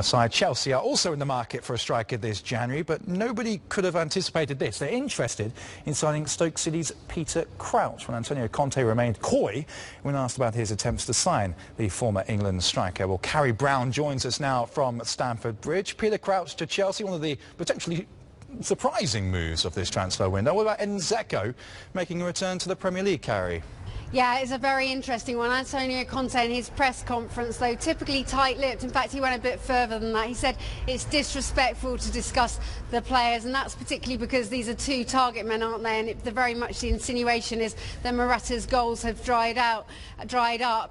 Aside, Chelsea are also in the market for a striker this January, but nobody could have anticipated this. They're interested in signing Stoke City's Peter Crouch, when Antonio Conte remained coy when asked about his attempts to sign the former England striker. Well, Carrie Brown joins us now from Stamford Bridge. Peter Crouch to Chelsea, one of the potentially surprising moves of this transfer window. What about Edin Dzeko making a return to the Premier League, Carrie? Yeah, it's a very interesting one. Antonio Conte in his press conference, though, typically tight-lipped. In fact, he went a bit further than that. He said it's disrespectful to discuss the players, and that's particularly because these are two target men, aren't they? And very much the insinuation is that Morata's goals have dried up,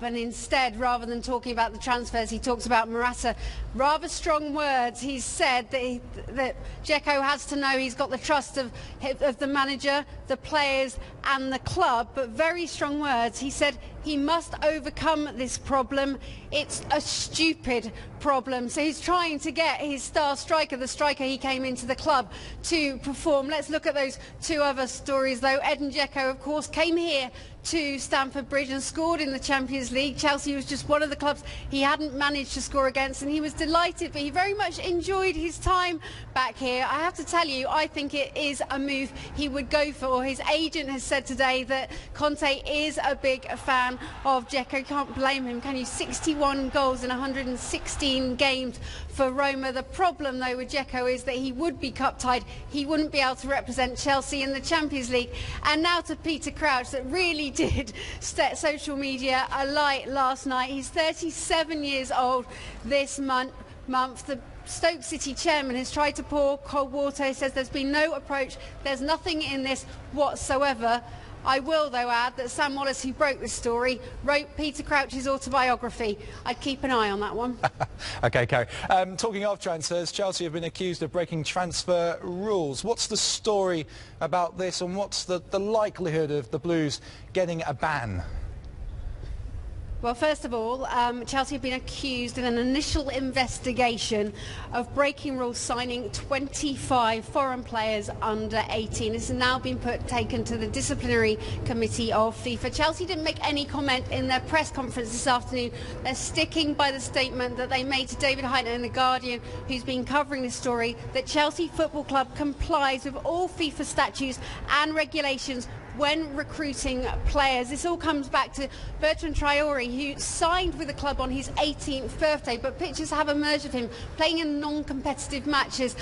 and instead, rather than talking about the transfers, he talks about Morata. Rather strong words. He said that Dzeko has to know he's got the trust of the manager, the players and the club, but very strong words. He said he must overcome this problem. It's a stupid problem. So he's trying to get his star striker, the striker he came into the club to perform. Let's look at those two other stories, though. Edin Dzeko, of course, came here to Stamford Bridge and scored in the Champions League. Chelsea was just one of the clubs he hadn't managed to score against, and he was delighted, but he very much enjoyed his time back here. I have to tell you, I think it is a move he would go for. His agent has said today that Conte is a big fan of Dzeko. Can't blame him, can you? 61 goals in 116 games for Roma. The problem, though, with Dzeko is that he would be cup-tied. He wouldn't be able to represent Chelsea in the Champions League. And now to Peter Crouch, that really did set social media alight last night. He's 37 years old this month. The Stoke City chairman has tried to pour cold water. He says there's been no approach. There's nothing in this whatsoever. I will, though, add that Sam Wallace, who broke this story, wrote Peter Crouch's autobiography. I'd keep an eye on that one. OK, Carrie. Talking of transfers, Chelsea have been accused of breaking transfer rules. What's the story about this, and what's the likelihood of the Blues getting a ban? Well, first of all, Chelsea have been accused in an initial investigation of breaking rules, signing 25 foreign players under 18. This has now been taken to the disciplinary committee of FIFA. Chelsea didn't make any comment in their press conference this afternoon. They're sticking by the statement that they made to David Heitner in The Guardian, who's been covering this story, that Chelsea Football Club complies with all FIFA statutes and regulations when recruiting players. This all comes back to Bertrand Traore, who signed with the club on his 18th birthday, but pictures have emerged of him playing in non-competitive matches,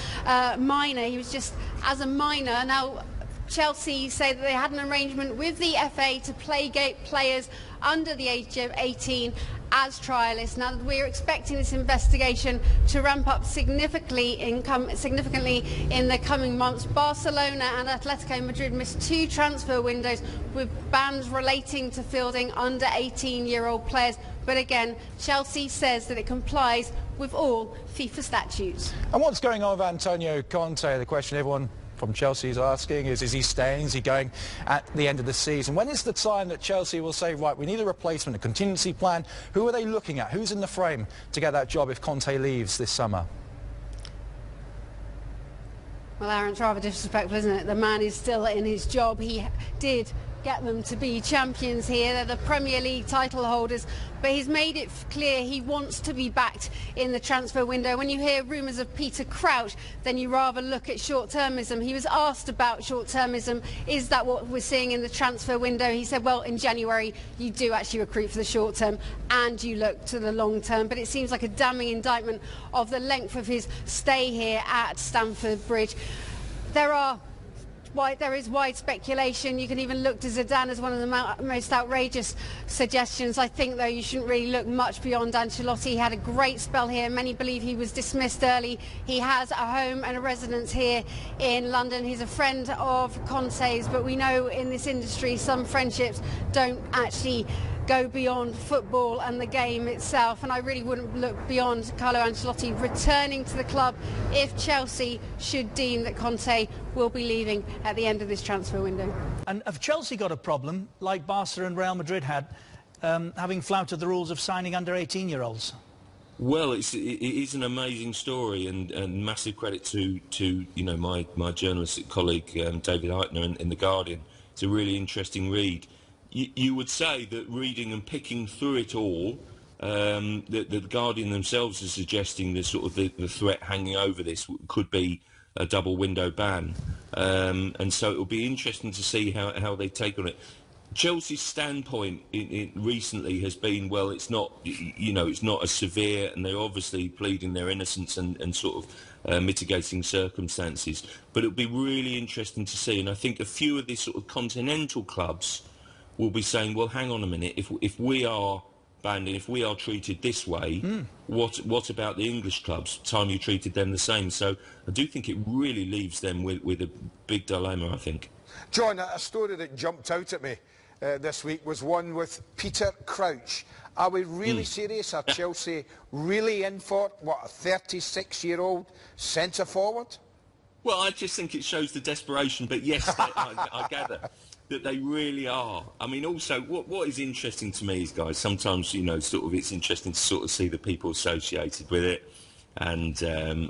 minor. He was just as a minor. Now, Chelsea say that they had an arrangement with the FA to play players under the age of 18 as trialists. Now, we're expecting this investigation to ramp up significantly in the coming months. Barcelona and Atletico Madrid missed 2 transfer windows with bans relating to fielding under 18-year-old players. But again, Chelsea says that it complies with all FIFA statutes. And what's going on with Antonio Conte? The question everyone from Chelsea is asking is he staying? Is he going at the end of the season? When is the time that Chelsea will say, right, we need a replacement, a contingency plan? Who are they looking at? Who's in the frame to get that job if Conte leaves this summer? Well, Aaron, it's rather disrespectful, isn't it? The man is still in his job. He did get them to be champions here. They're the Premier League title holders, but he's made it clear he wants to be backed in the transfer window. When you hear rumours of Peter Crouch, then you rather look at short-termism. He was asked about short-termism. Is that what we're seeing in the transfer window? He said, well, in January you do actually recruit for the short term and you look to the long term, but it seems like a damning indictment of the length of his stay here at Stamford Bridge. There is wide speculation. You can even look to Zidane as one of the most outrageous suggestions. I think, though, you shouldn't really look much beyond Ancelotti. He had a great spell here. Many believe he was dismissed early. He has a home and a residence here in London. He's a friend of Conte's, but we know in this industry some friendships don't actually go beyond football and the game itself, and I really wouldn't look beyond Carlo Ancelotti returning to the club if Chelsea should deem that Conte will be leaving at the end of this transfer window. And have Chelsea got a problem, like Barca and Real Madrid had, having flouted the rules of signing under 18-year-olds? Well, it is an amazing story, and massive credit to you know, my journalistic colleague David Heitner in The Guardian. It's a really interesting read. You would say that reading and picking through it all, The Guardian themselves are suggesting the sort of the threat hanging over this could be a double window ban, and so it will be interesting to see how they take on it. Chelsea's standpoint recently has been, well, it's not, it's not as severe, and they're obviously pleading their innocence and sort of mitigating circumstances. But it'll be really interesting to see, and I think a few of these sort of continental clubs will be saying, well, hang on a minute, if we are banned and if we are treated this way, what about the English clubs? Time you treated them the same. So I do think it really leaves them with a big dilemma, I think. John, a story that jumped out at me this week was one with Peter Crouch. Are we really serious? Are Chelsea really in for, what, a 36-year-old centre-forward? Well, I just think it shows the desperation, but yes, I gather that they really are. I mean, also, what is interesting to me is, guys, sometimes, sort of it's interesting to sort of see the people associated with it. And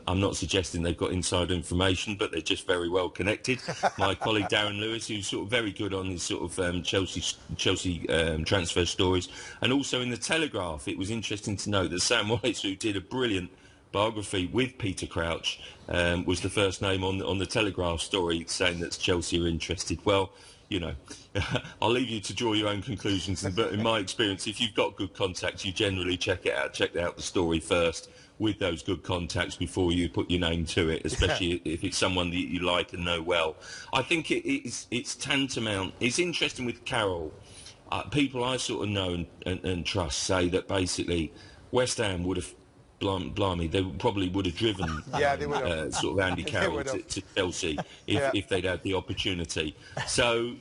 I'm not suggesting they've got inside information, but they're just very well connected. My colleague Darren Lewis, who's sort of very good on his sort of Chelsea transfer stories, and also in the Telegraph, it was interesting to note that Sam Wallace, who did a brilliant biography with Peter Crouch, was the first name on the Telegraph story saying that Chelsea are interested. Well, I'll leave you to draw your own conclusions. But in my experience, if you've got good contacts, you generally check out the story first with those good contacts before you put your name to it, especially if it's someone that you like and know well. I think it's tantamount. It's interesting with Carroll. People I sort of know and trust say that basically West Ham would have, blimey, they probably would have driven sort of Andy Carroll to Chelsea if they'd had the opportunity. So,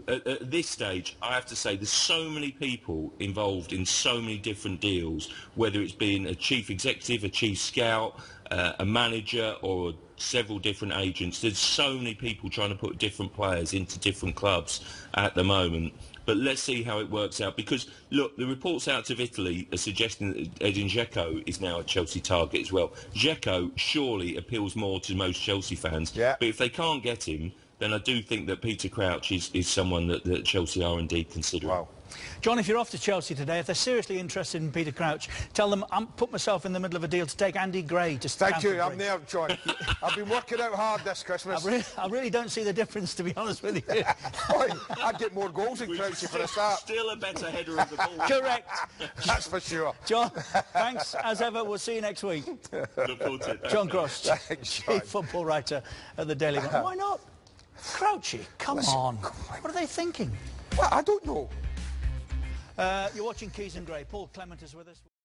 at this stage, I have to say there's so many people involved in so many different deals, whether it's being a chief executive, a chief scout, a manager, or several different agents. There's so many people trying to put different players into different clubs at the moment. But let's see how it works out, because, look, the reports out of Italy are suggesting that Edin Dzeko is now a Chelsea target as well. Dzeko surely appeals more to most Chelsea fans, but if they can't get him, then I do think that Peter Crouch is someone that Chelsea are indeed considering. Wow. John, if you're off to Chelsea today, if they're seriously interested in Peter Crouch, tell them I'm put myself in the middle of a deal to take Andy Gray. Thank you, I'm there, John. I've been working out hard this Christmas. I really don't see the difference, to be honest with you. I'd get more goals than Crouchy for a start. Still a better header of the ball. Correct. That's for sure. John, thanks as ever. We'll see you next week. Look forward to it. John Cross, Thanks, John. chief football writer at the Daily Mail. Why not? Crouchy, come on. What are they thinking? Well, I don't know. You're watching Keys and Gray. Paul Clement is with us.